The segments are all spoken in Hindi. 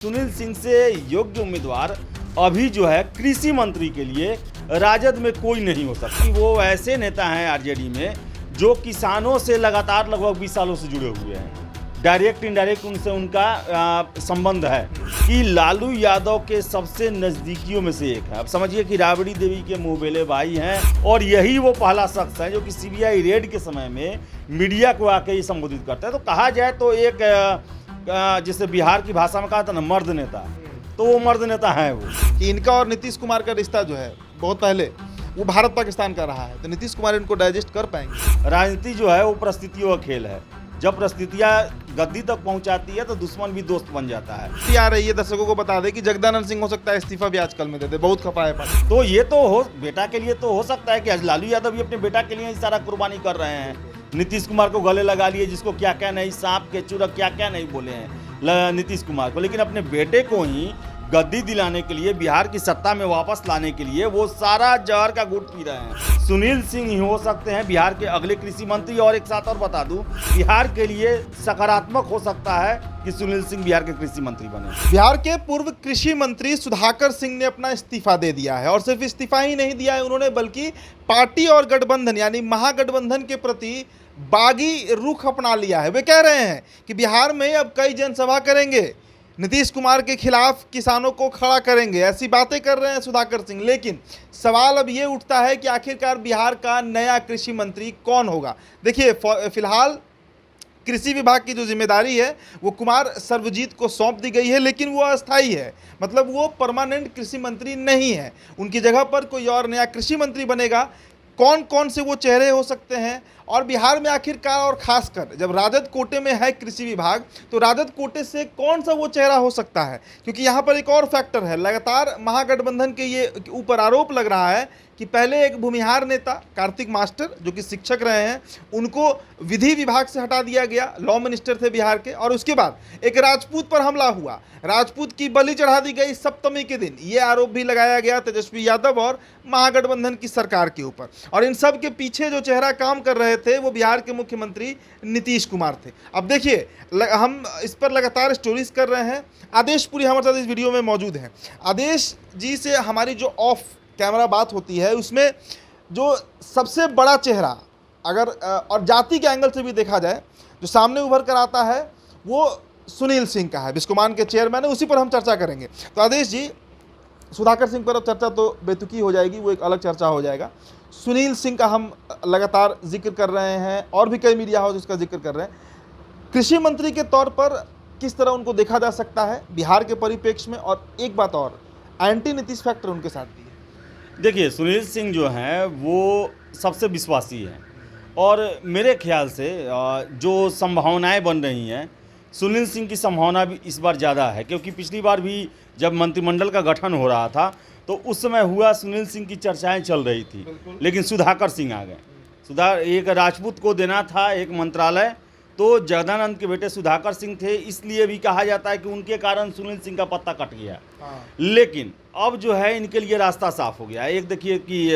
सुनील सिंह से योग्य उम्मीदवार अभी जो है कृषि मंत्री के लिए राजद में कोई नहीं हो सकता। वो ऐसे नेता हैं आरजेडी में जो किसानों से लगातार लगभग 20 सालों से जुड़े हुए हैं। डायरेक्ट इनडायरेक्ट उनसे उनका संबंध है कि लालू यादव के सबसे नज़दीकियों में से एक है। अब समझिए कि राबड़ी देवी के मुंहबेले भाई हैं और यही वो पहला शख्स है जो कि सीबीआई रेड के समय में मीडिया को आके ये संबोधित करता है। तो कहा जाए तो एक जिसे बिहार की भाषा में कहा था ना, मर्द नेता, तो वो मर्द नेता है वो। कि इनका और नीतीश कुमार का रिश्ता जो है बहुत पहले वो भारत पाकिस्तान का रहा है, तो नीतीश कुमार इनको डाइजेस्ट कर पाएंगे। राजनीति जो है वो परिस्थितियों का खेल है। जब परिस्थितियां गद्दी तक पहुंचाती है तो दुश्मन भी दोस्त बन जाता है। आ रही है, दर्शकों को बता दे कि जगदानंद सिंह हो सकता है इस्तीफा भी आजकल में दे दे, बहुत खपा है पर। तो ये तो हो बेटा के लिए तो हो सकता है कि आज लालू यादव भी अपने बेटा के लिए ही सारा कुर्बानी कर रहे हैं। नीतीश कुमार को गले लगा लिए, जिसको क्या क्या नहीं, सांप के चूरा क्या क्या नहीं बोले हैं नीतीश कुमार को, लेकिन अपने बेटे को ही गद्दी दिलाने के लिए, बिहार की सत्ता में वापस लाने के लिए वो सारा जहर का घूंट पी रहे हैं। सुनील सिंह ही हो सकते हैं बिहार के अगले कृषि मंत्री। और एक साथ और बता दूं, बिहार के लिए सकारात्मक हो सकता है कि सुनील सिंह बिहार के कृषि मंत्री बने। बिहार के पूर्व कृषि मंत्री सुधाकर सिंह ने अपना इस्तीफा दे दिया है, और सिर्फ इस्तीफा ही नहीं दिया है उन्होंने, बल्कि पार्टी और गठबंधन यानी महागठबंधन के प्रति बागी रुख अपना लिया है। वे कह रहे हैं कि बिहार में अब कई जनसभा करेंगे, नीतीश कुमार के खिलाफ किसानों को खड़ा करेंगे, ऐसी बातें कर रहे हैं सुधाकर सिंह। लेकिन सवाल अब ये उठता है कि आखिरकार बिहार का नया कृषि मंत्री कौन होगा। देखिए, फिलहाल कृषि विभाग की जो जिम्मेदारी है वो कुमार सर्वजीत को सौंप दी गई है, लेकिन वो अस्थायी है, मतलब वो परमानेंट कृषि मंत्री नहीं है। उनकी जगह पर कोई और नया कृषि मंत्री बनेगा। कौन कौन से वो चेहरे हो सकते हैं, और बिहार में आखिरकार, और खासकर जब राजद कोटे में है कृषि विभाग, तो राजद कोटे से कौन सा वो चेहरा हो सकता है। क्योंकि यहाँ पर एक और फैक्टर है, लगातार महागठबंधन के ये ऊपर आरोप लग रहा है कि पहले एक भूमिहार नेता कार्तिक मास्टर जो कि शिक्षक रहे हैं, उनको विधि विभाग से हटा दिया गया, लॉ मिनिस्टर थे बिहार के, और उसके बाद एक राजपूत पर हमला हुआ, राजपूत की बलि चढ़ा दी गई सप्तमी के दिन। ये आरोप भी लगाया गया तेजस्वी यादव और महागठबंधन की सरकार के ऊपर। और इन सब के पीछे जो चेहरा काम कर रहे थे वो बिहार के मुख्यमंत्री नीतीश कुमार थे। अब देखिए, हम इस पर लगातार स्टोरीज कर रहे हैं। आदेश पुरी हमारे साथ इस वीडियो में मौजूद हैं। आदेश जी से हमारी जो ऑफ कैमरा बात होती है उसमें जो सबसे बड़ा चेहरा, अगर और जाति के एंगल से भी देखा जाए, जो सामने उभर कर आता है वो सुनील सिंह का है। बिस्कोमान के चेयरमैन है, उसी पर हम चर्चा करेंगे। तो आदेश जी, सुधाकर सिंह पर अब चर्चा तो बेतुकी हो जाएगी, वो एक अलग चर्चा हो जाएगा। सुनील सिंह का हम लगातार जिक्र कर रहे हैं और भी कई मीडिया हाउस उसका जिक्र कर रहे हैं। कृषि मंत्री के तौर पर किस तरह उनको देखा जा सकता है बिहार के परिप्रेक्ष्य में, और एक बात और, एंटी नीतीश फैक्टर उनके साथ भी है। देखिए, सुनील सिंह जो हैं वो सबसे विश्वासी हैं, और मेरे ख्याल से जो संभावनाएं बन रही हैं, सुनील सिंह की संभावना भी इस बार ज़्यादा है। क्योंकि पिछली बार भी जब मंत्रिमंडल का गठन हो रहा था तो उस समय हुआ, सुनील सिंह की चर्चाएं चल रही थी, लेकिन सुधाकर सिंह आ गए। एक राजपूत को देना था एक मंत्रालय, तो जगदानंद के बेटे सुधाकर सिंह थे, इसलिए भी कहा जाता है कि उनके कारण सुनील सिंह का पत्ता कट गया। लेकिन अब जो है इनके लिए रास्ता साफ हो गया। एक देखिए कि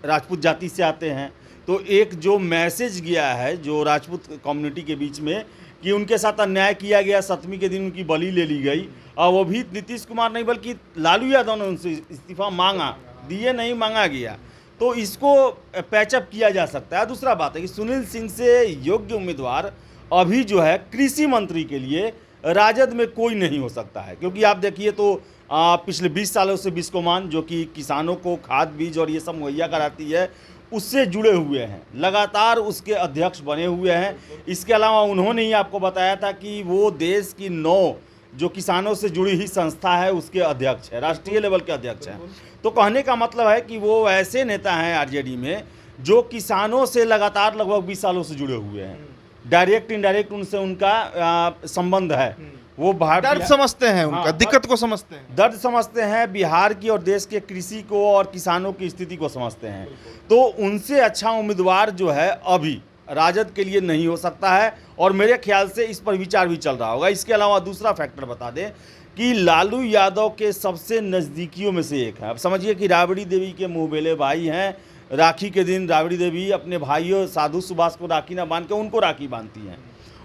राजपूत जाति से आते हैं, तो एक जो मैसेज गया है जो राजपूत कम्युनिटी के बीच में कि उनके साथ अन्याय किया गया, सप्तमी के दिन उनकी बलि ले ली गई, और वो भी नीतीश कुमार नहीं बल्कि लालू यादव ने उनसे इस्तीफा मांगा, दिए नहीं, मांगा गया, तो इसको पैचअप किया जा सकता है। दूसरा बात है कि सुनील सिंह से योग्य उम्मीदवार अभी जो है कृषि मंत्री के लिए राजद में कोई नहीं हो सकता है। क्योंकि आप देखिए तो पिछले 20 सालों से बिस्कोमान जो कि किसानों को खाद बीज और ये सब मुहैया कराती है, उससे जुड़े हुए हैं, लगातार उसके अध्यक्ष बने हुए हैं। इसके अलावा उन्होंने ही आपको बताया था कि वो देश की 9 जो किसानों से जुड़ी ही संस्था है उसके अध्यक्ष है, राष्ट्रीय लेवल के अध्यक्ष हैं। तो कहने का मतलब है कि वो ऐसे नेता हैं आरजेडी में जो किसानों से लगातार लगभग 20 सालों से जुड़े हुए हैं। डायरेक्ट इनडायरेक्ट उनसे उनका संबंध है। वो दर्द समझते हैं, उनका दिक्कत को समझते हैं, दर्द समझते हैं, बिहार की और देश के कृषि को और किसानों की स्थिति को समझते हैं। तो उनसे अच्छा उम्मीदवार जो है अभी राजद के लिए नहीं हो सकता है, और मेरे ख्याल से इस पर विचार भी चल रहा होगा। इसके अलावा दूसरा फैक्टर बता दें कि लालू यादव के सबसे नज़दीकियों में से एक है। अब समझिए कि राबड़ी देवी के मुंहबेले भाई हैं। राखी के दिन राबड़ी देवी अपने भाइयों साधु सुभाष को राखी ना बांध के उनको राखी बांधती हैं,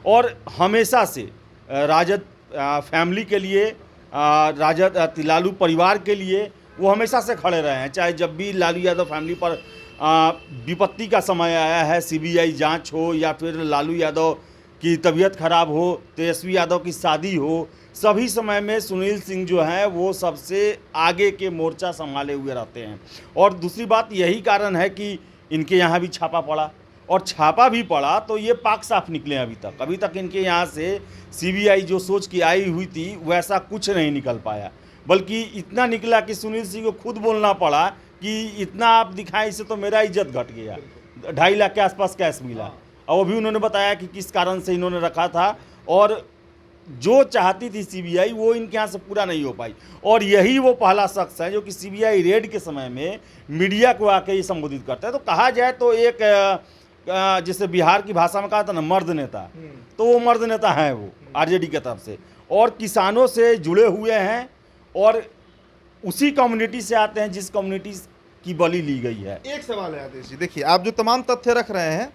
और हमेशा से राजद फैमिली के लिए राजद लालू परिवार के लिए वो हमेशा से खड़े रहे हैं। चाहे जब भी लालू यादव फैमिली पर विपत्ति का समय आया है, सीबीआई जांच हो या फिर लालू यादव की तबीयत खराब हो, तेजस्वी यादव की शादी हो, सभी समय में सुनील सिंह जो हैं वो सबसे आगे के मोर्चा संभाले हुए रहते हैं। और दूसरी बात यही कारण है कि इनके यहाँ भी छापा पड़ा, और छापा भी पड़ा तो ये पाक साफ निकले। अभी तक इनके यहाँ से सीबीआई जो सोच के आई हुई थी वैसा कुछ नहीं निकल पाया, बल्कि इतना निकला कि सुनील सिंह को खुद बोलना पड़ा कि इतना आप दिखाएं, इससे तो मेरा इज्जत घट गया। 2.5 लाख के आसपास कैश मिला, और वो भी उन्होंने बताया कि किस कारण से इन्होंने रखा था, और जो चाहती थी सीबीआई वो इनके यहाँ से पूरा नहीं हो पाई। और यही वो पहला शख्स है जो कि सीबीआई रेड के समय में मीडिया को आके ये संबोधित करता है। तो कहा जाए तो एक जैसे बिहार की भाषा में कहा था ना, मर्द नेता, तो वो मर्द नेता हैं वो आरजेडी की तरफ से, और किसानों से जुड़े हुए हैं, और उसी कम्युनिटी से आते हैं जिस कम्युनिटी की बलि ली गई है। एक सवाल है आदेश जी, देखिए आप जो तमाम तथ्य रख रहे हैं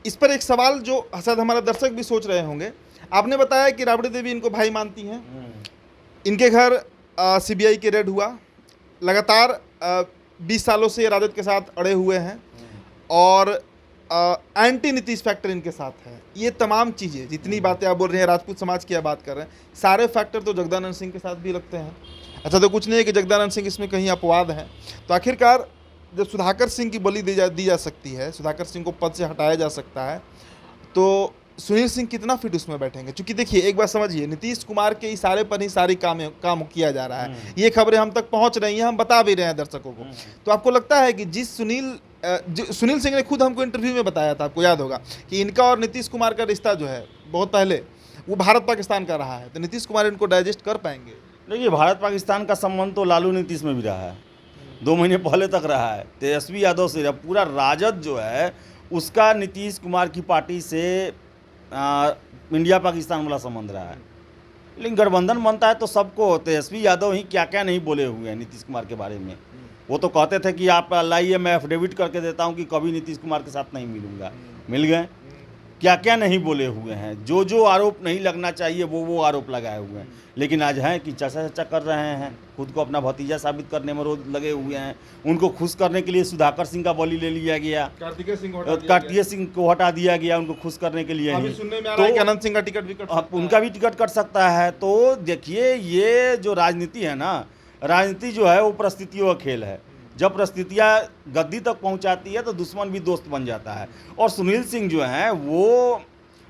इस पर एक सवाल जो शायद हमारे दर्शक भी सोच रहे होंगे। आपने बताया कि राबड़ी देवी इनको भाई मानती हैं, इनके घर सीबीआई के रेड हुआ, लगातार 20 सालों से ये राजद के साथ अड़े हुए हैं, और एंटी नीतीश फैक्टर इनके साथ है। ये तमाम चीज़ें जितनी बातें आप बोल रहे हैं, राजपूत समाज की आप बात कर रहे हैं, सारे फैक्टर तो जगदानंद सिंह के साथ भी लगते हैं। अच्छा, तो कुछ नहीं है कि जगदानंद सिंह इसमें कहीं अपवाद हैं। तो आखिरकार जब सुधाकर सिंह की बलि दी जा सकती है, सुधाकर सिंह को पद से हटाया जा सकता है, तो सुनील सिंह कितना फिट उसमें बैठेंगे? क्योंकि देखिए एक बात समझिए, नीतीश कुमार के इशारे पर ही सारी काम किया जा रहा है। ये खबरें हम तक पहुंच रही हैं, हम बता भी रहे हैं दर्शकों को। तो आपको लगता है कि जिस सुनील सिंह ने खुद हमको इंटरव्यू में बताया था, आपको याद होगा कि इनका और नीतीश कुमार का रिश्ता जो है बहुत पहले वो भारत पाकिस्तान का रहा है, तो नीतीश कुमार इनको डाइजेस्ट कर पाएंगे? देखिए, भारत पाकिस्तान का संबंध तो लालू नीतीश में भी रहा है, 2 महीने पहले तक रहा है। तेजस्वी यादव से पूरा राजद जो है उसका नीतीश कुमार की पार्टी से इंडिया पाकिस्तान वाला संबंध रहा है। लेकिन गठबंधन बनता है तो सबको, तेजस्वी यादव ही क्या क्या नहीं बोले हुए हैं नीतीश कुमार के बारे में। वो तो कहते थे कि आप लाइए, मैं एफिडेविट करके देता हूं कि कभी नीतीश कुमार के साथ नहीं मिलूंगा, मिल गए। क्या क्या नहीं बोले हुए हैं, जो आरोप नहीं लगना चाहिए वो आरोप लगाए हुए हैं। लेकिन आज है कि चर्चा कर रहे हैं, खुद को अपना भतीजा साबित करने में रोज लगे हुए हैं। उनको खुश करने के लिए सुधाकर सिंह का बलि ले लिया गया, कार्तिकेय सिंह को हटा दिया गया उनको खुश करने के लिए ही। तो अनंत सिंह का टिकट भी उनका भी टिकट कट सकता है। तो देखिए, ये जो राजनीति है ना, राजनीति जो है वो परिस्थितियों का खेल है। जब परिस्थितियाँ गद्दी तक पहुंचाती है तो दुश्मन भी दोस्त बन जाता है। और सुनील सिंह जो हैं वो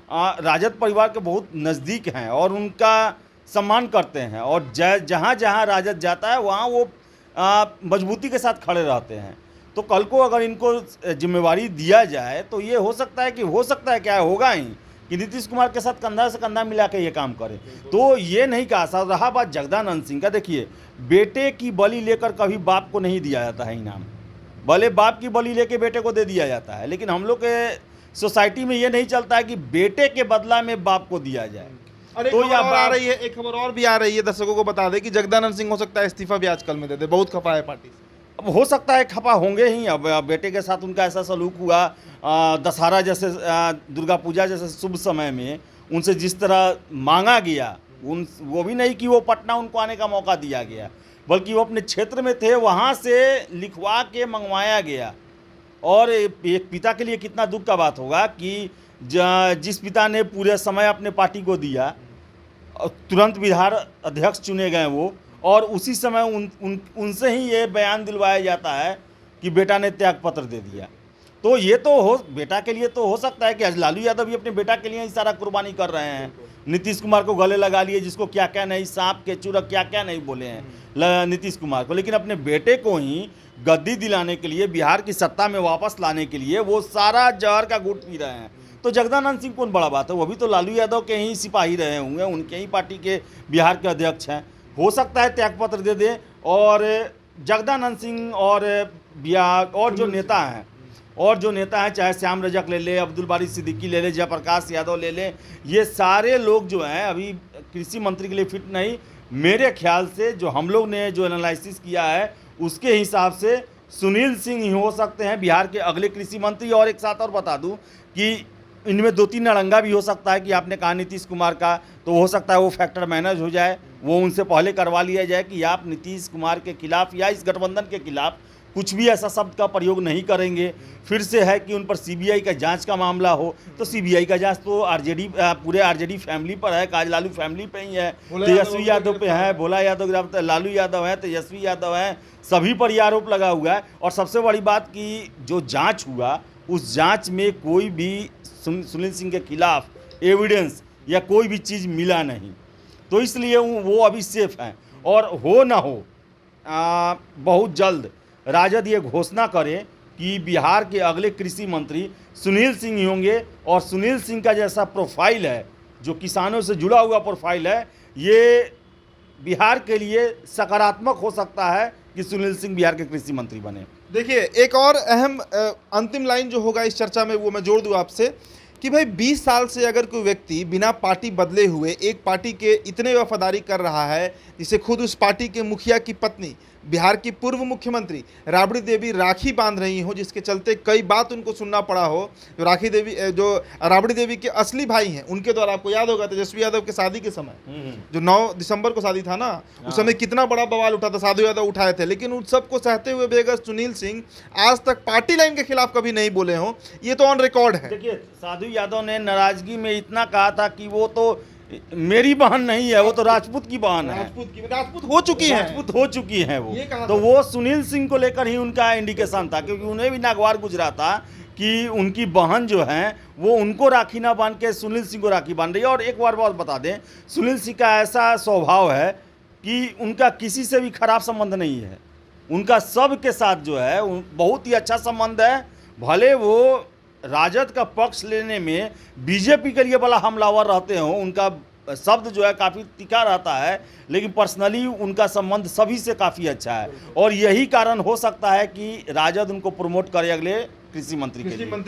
राजद परिवार के बहुत नज़दीक हैं और उनका सम्मान करते हैं, और जहाँ जहाँ राजद जाता है वहाँ वो मजबूती के साथ खड़े रहते हैं। तो कल को अगर इनको जिम्मेवारी दिया जाए तो ये हो सकता है क्या होगा ही कि नीतीश कुमार के साथ कंधा से कंधा मिला के ये काम करे। तो ये नहीं कहा सा। रहा बात जगदानंद सिंह का, देखिए बेटे की बलि लेकर कभी बाप को नहीं दिया जाता है इनाम, भले बाप की बलि लेके बेटे को दे दिया जाता है, लेकिन हम लोग के सोसाइटी में ये नहीं चलता है कि बेटे के बदला में बाप को दिया जाए। तो या आ रही है, एक खबर और भी आ रही है, दर्शकों को बता दें कि जगदानंद सिंह हो सकता है इस्तीफा भी आजकल में दे दे, बहुत खफा है पार्टी से। अब हो सकता है खफा होंगे ही। अब बेटे के साथ उनका ऐसा सलूक हुआ, दशहरा जैसे दुर्गा पूजा जैसे शुभ समय में उनसे जिस तरह मांगा गया, वो भी नहीं कि वो पटना उनको आने का मौका दिया गया, बल्कि वो अपने क्षेत्र में थे वहाँ से लिखवा के मंगवाया गया। और एक पिता के लिए कितना दुख का बात होगा कि जिस पिता ने पूरे समय अपने पार्टी को दिया, तुरंत विधान अध्यक्ष चुने गए वो, और उसी समय उनसे ही ये बयान दिलवाया जाता है कि बेटा ने त्याग पत्र दे दिया। तो ये तो बेटा के लिए तो हो सकता है कि आज लालू यादव भी अपने बेटा के लिए ही सारा कुर्बानी कर रहे हैं। नीतीश कुमार को गले लगा लिए, जिसको क्या क्या नहीं, सांप के चूरक क्या क्या नहीं बोले हैं नीतीश कुमार को, लेकिन अपने बेटे को ही गद्दी दिलाने के लिए, बिहार की सत्ता में वापस लाने के लिए वो सारा जहर का घूंट पी रहे हैं। तो जगदानंद सिंह कौन बड़ा बात है, वो भी तो लालू यादव के ही सिपाही रहे हुए हैं, उनके ही पार्टी के बिहार के अध्यक्ष हैं। हो सकता है त्यागपत्र दे दे। और जगदानंद सिंह और जो नेता हैं चाहे श्याम रजक ले ले, अब्दुल बारी सिद्दीकी ले ले, जयप्रकाश यादव ले ले, ये सारे लोग जो हैं अभी कृषि मंत्री के लिए फिट नहीं। मेरे ख्याल से जो हम लोग ने जो एनालिसिस किया है उसके हिसाब से सुनील सिंह ही हो सकते हैं बिहार के अगले कृषि मंत्री। और एक साथ और बता दूं कि इनमें 2-3 अड़ंगा भी हो सकता है कि आपने कहा नीतीश कुमार का, तो हो सकता है वो फैक्टर मैनेज हो जाए, वो उनसे पहले करवा लिया जाए कि आप नीतीश कुमार के खिलाफ या इस गठबंधन के खिलाफ कुछ भी ऐसा शब्द का प्रयोग नहीं करेंगे। फिर से है कि उन पर सीबीआई का जांच का मामला हो, तो सीबीआई का जांच तो आरजेडी पूरे आरजेडी फैमिली पर है, काज लालू फैमिली पे ही है, तेजस्वी यादव पे है, भोला यादव, लालू यादव है, तेजस्वी यादव है, सभी पर ये आरोप लगा हुआ है। और सबसे बड़ी बात कि जो जांच हुआ उस जांच में कोई भी सुनील सिंह के खिलाफ एविडेंस या कोई भी चीज़ मिला नहीं, तो इसलिए वो अभी सेफ हैं। और हो ना हो बहुत जल्द राजद ये घोषणा करे कि बिहार के अगले कृषि मंत्री सुनील सिंह ही होंगे, और सुनील सिंह का जैसा प्रोफाइल है, जो किसानों से जुड़ा हुआ प्रोफाइल है, ये बिहार के लिए सकारात्मक हो सकता है कि सुनील सिंह बिहार के कृषि मंत्री बने। देखिए, एक और अहम अंतिम लाइन जो होगा इस चर्चा में वो मैं जोड़ दूं आपसे कि भाई 20 साल से अगर कोई व्यक्ति बिना पार्टी बदले हुए एक पार्टी के इतने वफादारी कर रहा है, जिसे खुद उस पार्टी के मुखिया की पत्नी बिहार की पूर्व मुख्यमंत्री राबड़ी देवी राखी बांध रही हो, जिसके चलते कई बात उनको सुनना पड़ा हो, जो राबड़ी देवी के असली भाई हैं उनके द्वारा, आपको याद होगा तेजस्वी यादव के शादी के समय जो 9 दिसंबर को शादी था ना, उस समय कितना बड़ा बवाल उठा था, साधु यादव उठाए थे। लेकिन उन सबको सहते हुए भी अगर सुनील सिंह आज तक पार्टी लाइन के खिलाफ कभी नहीं बोले हों, ये तो ऑन रिकॉर्ड है। देखिए, साधु यादव ने नाराजगी में इतना कहा था कि वो तो मेरी बहन नहीं है, वो तो राजपूत की बहन है, राजपूत हो चुकी है, राजपूत हो चुकी है वो। ये कहा तो था। वो सुनील सिंह को लेकर ही उनका इंडिकेशन था, क्योंकि उन्हें भी नागवार गुजरा था कि उनकी बहन जो है वो उनको राखी ना बांध के सुनील सिंह को राखी बांध रही है। और एक बार बात बता दें, सुनील सिंह का ऐसा स्वभाव है कि उनका किसी से भी खराब संबंध नहीं है, उनका सब के साथ जो है बहुत ही अच्छा संबंध है। भले वो राजद का पक्ष लेने में बीजेपी के लिए बड़ा हमलावर रहते हो, उनका शब्द जो है काफ़ी तीखा रहता है, लेकिन पर्सनली उनका संबंध सभी से काफ़ी अच्छा है। और यही कारण हो सकता है कि राजद उनको प्रमोट करे अगले कृषि मंत्री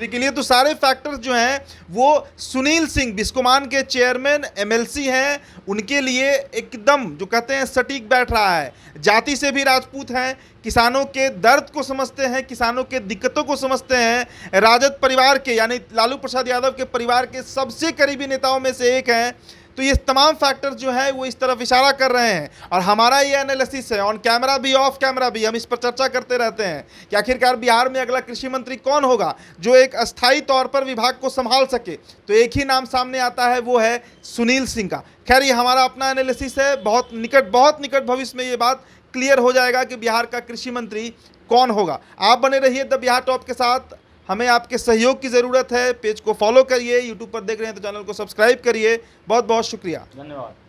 के लिए। तो सारे फैक्टर्स जो हैं वो सुनील सिंह बिस्कोमान के चेयरमैन एमएलसी हैं, उनके लिए एकदम जो कहते हैं सटीक बैठ रहा है। जाति से भी राजपूत हैं, किसानों के दर्द को समझते हैं, किसानों के दिक्कतों को समझते हैं, राजद परिवार के यानी लालू प्रसाद यादव के परिवार के सबसे करीबी नेताओं में से एक हैं। तो ये तमाम फैक्टर्स जो है वो इस तरफ इशारा कर रहे हैं। और हमारा ये एनालिसिस है, ऑन कैमरा भी ऑफ कैमरा भी, हम इस पर चर्चा करते रहते हैं कि आखिरकार बिहार में अगला कृषि मंत्री कौन होगा जो एक अस्थायी तौर पर विभाग को संभाल सके। तो एक ही नाम सामने आता है, वो है सुनील सिंह का। खैर, ये हमारा अपना एनालिसिस है, बहुत निकट भविष्य में ये बात क्लियर हो जाएगा कि बिहार का कृषि मंत्री कौन होगा। आप बने रहिए द बिहार टॉप के साथ, हमें आपके सहयोग की ज़रूरत है। पेज को फॉलो करिए, यूट्यूब पर देख रहे हैं तो चैनल को सब्सक्राइब करिए। बहुत बहुत शुक्रिया, धन्यवाद।